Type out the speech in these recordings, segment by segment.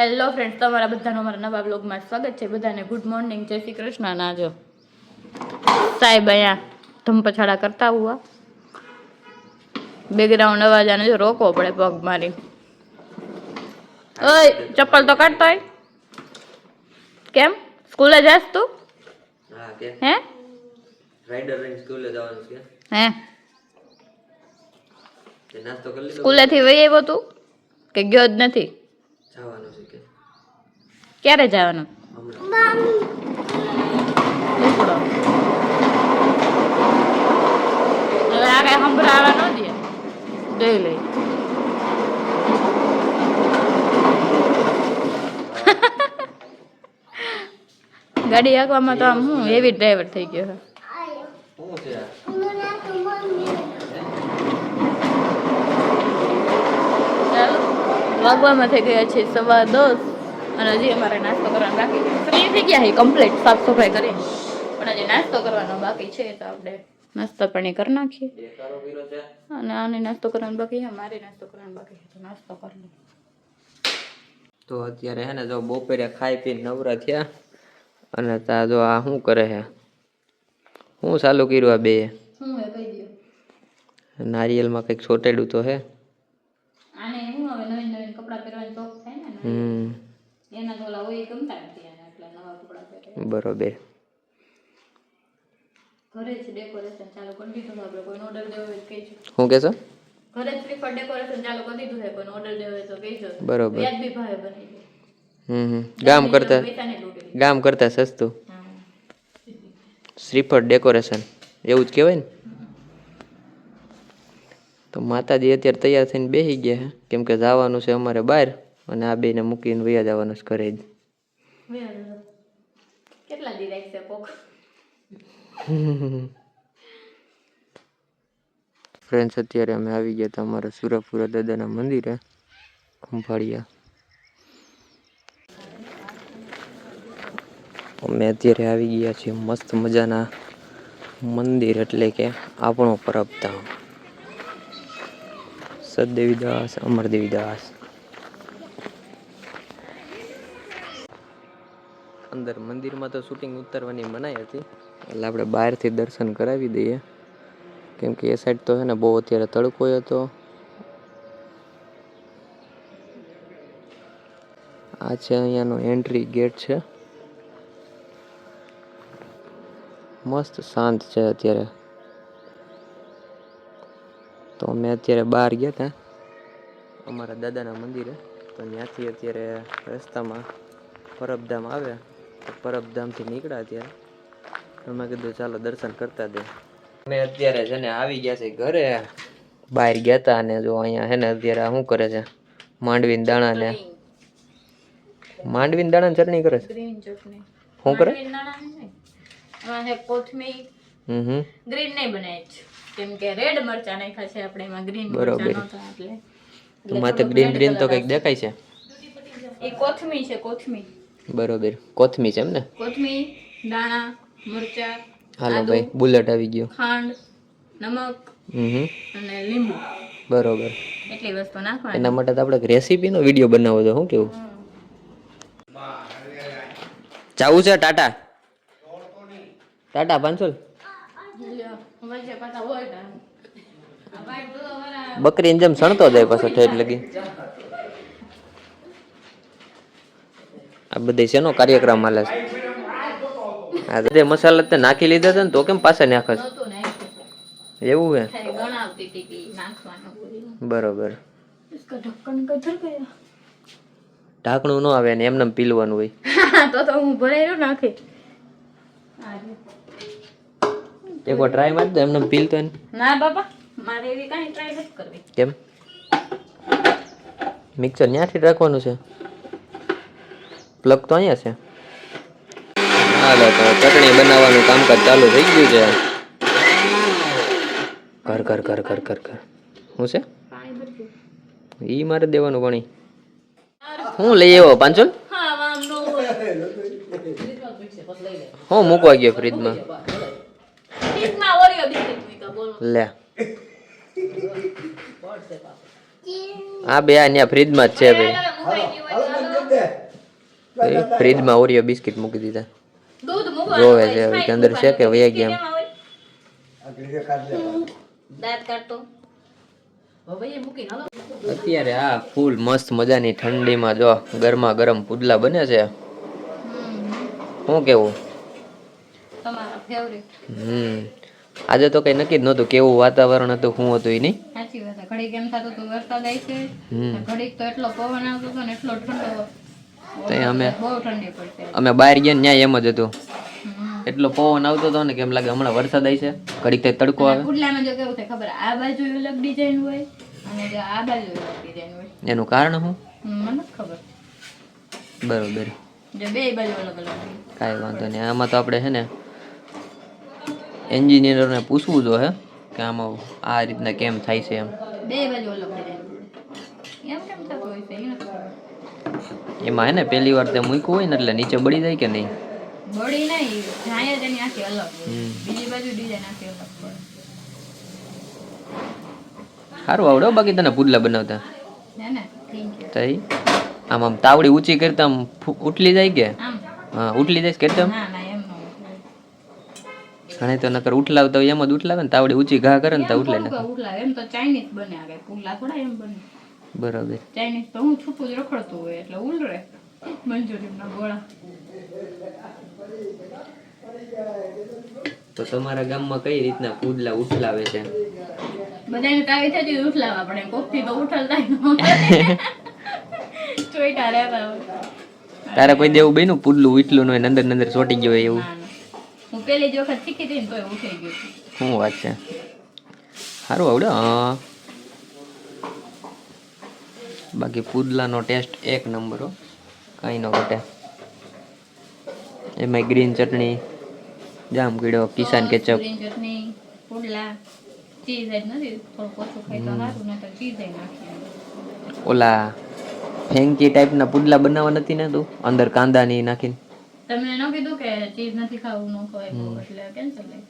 Hello friends, તમારા બધાનો અમારા નવા બ્લોગમાં સ્વાગત છે. બધાને ગુડ મોર્નિંગ, જય શ્રી કૃષ્ણ. ના જો સાહેબ અહીંયા ધમપછાડા કરતા હુआ બેકગ્રાઉન્ડ અવાજ આને જો રોકવો પડે પગ મારી. ઓય ચપ્પલ તો કાઢતો હોય. કેમ સ્કૂલે જાસ તું? હા કે હે રાઈડર લઈને સ્કૂલે જવાનું છે. હે તે નાસ્તો કરી લીધો? સ્કૂલે થી વહી આવ્યો તું કે ગયો જ નથી? જવાનું છે કે ક્યારે જવાનું? હવે આ કઈ સંભળાવા ન દે, જોઈ લઈ. ગાડી હાંકવામાં તો આમ હું એવી ડ્રાઈવર થઈ ગયો છે. શું છે આ? ચાલો વાગવામાં થઈ ગયા છે 10:15 અને હજી અમારે નાસ્તો કરવાનો બાકી છે. ફ્રી થઈ ગયા છે કમ્પ્લીટ સાફ સફાઈ કરી, પણ હજી નાસ્તો કરવાનો બાકી છે. તો આપણે નાસ્તો પાણી કરી નાખીએ. દેખાડો પીરો છે અને આને નાસ્તો કરવાનો બાકી છે, મારે નાસ્તો કરવાનો બાકી છે. તો નાસ્તો કરી લઈએ. તો અત્યારે હે ને જો બપોરે ખાઈ પીને નવરા થયા અને તા જો આ શું કરે છે, હું ચાલુ કર્યું આ બે શું હે કહી દો. નારિયેલમાં કંઈક છોટેડું તો હે. આને હું હવે નવીન નવીન કપડાં પહેરવાનો શોખ થાય ને, એના તો ઓલા હોય ગમતા નથી આને, એટલે નવા કપડાં પહેરે. બરોબર. ઘરે જ ડેકોરેશન ચાલુ કરી દીધું. આપણે કોઈને ઓર્ડર દેવો હોય તો કહેજો. શું કહેશો? ઘરે જ પ્રિફર ડેકોરેશન ચાલુ કરી દીધું છે, કોઈને ઓર્ડર દેવો હોય તો કહેજો. બરોબર. વ્યાજબી ભાવે બની જાય. ગામ કરતા સસ્તું. શ્રીફળ ડેકોરેશન એવું જ કહેવાય ને. તો માતાજી અત્યારે તૈયાર થઈને બેસી ગયા છે, કેમ કે જવાનું છે અમારે બહાર અને આ બેને મૂકીને વયા જવાનું છે ઘરે જ. કેટલા દી રાખશે પોક? ફ્રેન્ડ્સ, અત્યારે અમે આવી ગયા હતા અમારા સુરાપુરા દાદાના મંદિરે ખંભાળિયા. અમે અત્યારે આવી ગયા છીએ મસ્ત મજાના મંદિર, એટલે કે આપણો પરબધામ સદદેવીદાસ અમરદેવીદાસ. અંદર મંદિરમાં તો શૂટિંગ ઉતારવાની મનાઈ હતી, એટલે આપણે બહારથી દર્શન કરાવી દઈએ, કેમ કે એ સાઈડ તો છે ને બહુ અત્યારે તડકો હતો. આ છે અહીંયાનો એન્ટ્રી ગેટ છે. મસ્ત શાંત છે અત્યારે. તો અમે અત્યારે બહાર ગયા હતા અમારા દાદાના મંદિરે, તો ત્યાંથી અત્યારે રસ્તામાં પરબધામ આવે, તો પરબધામથી નીકળ્યા. અત્યારે અમે કીધું ચાલો દર્શન કરતા દે. અમે અત્યારે છે ને આવી ગયા છે ઘરે. બહાર ગયા હતા અને જો અહીંયા છે ને અત્યારે શું કરે છે, માંડવીના દાણા ને ચટણી કરે છે. ગ્રીન ચટણી શું કરે? કોથમીર ગ્રીન નહીં બનાય છે, કેમ કે રેડ મરચા નાખ્યા છે આપણે એમાં, ગ્રીન મરચા નહોતા એટલે. તો માથે ગ્રીન તો કંઈક દેખાય છે. એ કોથમીર છે, કોથમીર. બરોબર, કોથમીર છે એમ ને. કોથમીર, દાણા, મરચા, હાલો ભાઈ, બુલેટ આવી ગયો. ખાંડ, નમક અને લીંબુ. બરોબર, એટલી વસ્તુ નાખવાની. એના માટે તો આપણે રેસીપીનો વિડીયો બનાવવો છે. શું કેવું? જાવું છે ટાટા? ટાટા 500 બકરી જેમ સણતો જાય પાછો ઠેઠ લગી. આ બધી શેનો કાર્યક્રમ હાલે છે? આ બધે મસાલા તે નાખી લીધા હતા ને, તો કેમ પાછા નાખે છે? એવું હે? બરોબર. ઢાંકણું ન આવે ને એમને પીલવાનું હોય. તો હું ભરાઈ નાખી. એકવાર ટ્રાય માર દે, એમને પીલતો ને. ના બાપા, મારે એવી કાંઈ ટ્રાય નથી કરવી. કેમ? મિક્સર ન્યાથી રાખવાનું છે, પ્લગ તો અહીંયા છે. હાલો, તો ચટણી બનાવવાનું કામકાજ ચાલુ થઈ ગયું છે. કર શું છે ઈ મારે દેવાનું પાણી? હું લઈ આવ્યો 500. હું મૂકવા ગયો ફ્રીજમાં. લે આ બે અહીંયા ફ્રીજમાં જ છે ભાઈ. ફ્રીજમાં ઓરિયો બિસ્કિટ મૂકી દીધા. દૂધ જોવે મૂકવાનું છે હવે હોય, કે અંદર છે કે વયા ગયા એમ. દાંત કાઢતો હવે એ મૂકી હાલો. અત્યારે આ ફૂલ મસ્ત મજાની ઠંડીમાં જો ગરમા ગરમ પુડલા બને છે. શું કેવું? તમારા ફેવરેટ. આજે તો કઈ નક્કી જ નહોતું કેવું વાતાવરણ હતું, શું હતું એ નહીં. સાચી વાત છે. ઘડીક એમ થતું હતું વરસાદ આવી છે, ઘડીક તો એટલો પવન આવતો હતો ને એટલો ઠંડો. બહુ ઠંડી પડશે. અમે બહાર ગયા ને ત્યાં એમ જ હતું, એટલો પવન આવતો હતો ને કે એમ લાગે હમણાં વરસાદ આવી છે, ઘડીક તો તડકો આવે. પુડલામાં જો કેવું થાય ખબર, આ બાજુ અલગ ડિઝાઇન હોય અને જો આ બાજુ અલગ ડિઝાઇન હોય. એનું કારણ શું? મને નથી ખબર. બરોબર, જો બે બાજુ અલગ અલગ હોય. કાંઈ વાંધો નહીં. આમાં તો આપણે છે ને એન્જિનિયરોને પૂછવું જો હે કે આમાં આ રીતના કેમ થાય છે એમ. બે બાજુ અલગ ડિઝાઇન એમ કેમ થતું હોય છે એ નથી ખબર. એમાં હે ને પહેલી વાર તે મૂક્યું હોય ને એટલે નીચે બળી જાય કે નહીં? બળી નહીં, જાય જ એની આખી અલગ હોય. બીજી બાજુ ડિઝાઇન આખી અલગ પડે. સારું આવડે હો બાકી તને પુડલા બનાવતા. હે ને? Thank you. તઈ આમ આમ તાવડી ઊંચી કરતા આમ ઉઠલી જાય કે? આમ હા ઉઠલી જાય કરતા. ના ના એમ ન ઘણે તો નકર ઉઠલાવતા હોય એમ જ ઉઠલાવે ને, તાવડી ઊંચી ઘા કરે ને તો ઉઠલે ને. ઉઠલા એમ તો ચાઇનીઝ બને આગળ, પુડલા થોડા એમ બને. બરાબર. ચાઇનીઝ તો હું છૂટું જ રખડતું હોય એટલે ઉલરે મંચુરિયનના ગોળા. તો તમારા ગામમાં કઈ રીતના પુડલા ઉઠલાવે છે? બધાને તાવી થતી ઉઠલાવા પડે, કોકથી તો ઉઠલતા ચોઈટા રહેતા હોય. તારા કોઈ દેવું બન્યું પુડલું ઉઠલું ન હોય અંદર અંદર ચોટી ગયો હોય એવું? ના, ના. હું પેલી જ વખત શીખી હતી ને તોય ઉઠાઈ ગયું હતું. શું વાત છે, સારું આવડે. હા બાકી પુડલાનો ટેસ્ટ એક નંબર હો, કાંઈ ન ઘટે. એમાં ગ્રીન ચટણી, જામ કીડો, કિસાન કેચઅપ. ગ્રીન ચટણી, પુડલા, ચીઝ જ નથી, થોડું ઓછું ખાઈ તો સારું, નહીતર ચીઝ નાખી. ઓલા ફેંકી ટાઈપના પુડલા બનાવવા નથી ને તું, અંદર કાંદા ની નાખીને? તમે ન કીધું કે ચીઝ નથી ખાવું, ન ખવાય એટલે કેન્સલ થઈ.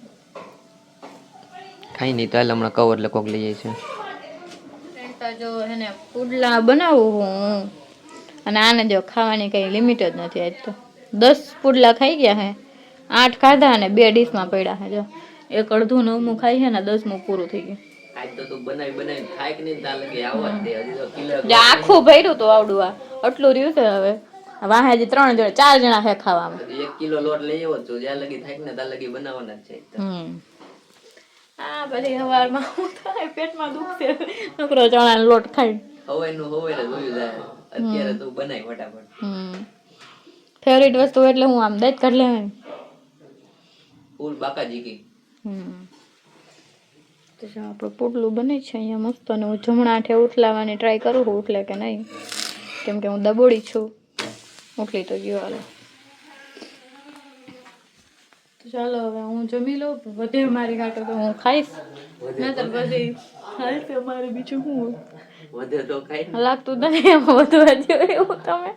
ખાઈ નહીં તો હાલ હમણાં કહું એટલે કોક લઈ જાય છે. જો એને પુડલા બનાવું હું, અને આને જો ખાવાની કઈ લિમિટ જ નથી. આજ તો 10 પુડલા ખાઈ ગયા હે, 8 ખાધા અને 2 ડીશમાં પડ્યા હે. જો એક અડધું 9મું ખાઈ છે ને 10મું પૂરું થઈ ગયું. આજ તો તું બનાવી ખાય કે નહીં તા લગે આવવા દે. હજી તો કિલો આખું ભર્યું તો આવડું આ આટલું રહ્યું છે. હવે વાહે હજી 3 જણા 4 જણા હે ખાવામાં. 1 કિલો લોટ લઈ આવ્યો છું, જ્યાં લગી થાય ને ત્યાં લગી બનાવવાના જ છે. હા પછી સવારમાં હું થાય પેટમાં દુખશે, નકરો ચણાનો લોટ ખાઈ. હવાઈનું હવાઈ જોયું જાય. અત્યારે તું બનાય ફટાફટ. ફેવરિટ વસ્તુ એટલે હું આમ દાંત કાઢ લેવાય ફૂલ બાકાજી કી. તો જો આપણું પુડલું બને છે અહીંયા મસ્ત, અને હું જમણા હાથે ઉઠલાવાની ટ્રાય કરું છું, ઉઠલે કે નહીં, કેમ કે હું દબોડી છું. ઉઠલી તો ગયો હાલો. તો ચાલો હવે હું જમી લઉં, વધે મારી કાંટો તો હું ખાઈશ, નહીતર પછી હાલશે મારે બીજું શું વધે તો ખાઈ લાગતું નથી એમ વધવા જેવું એવું તમે.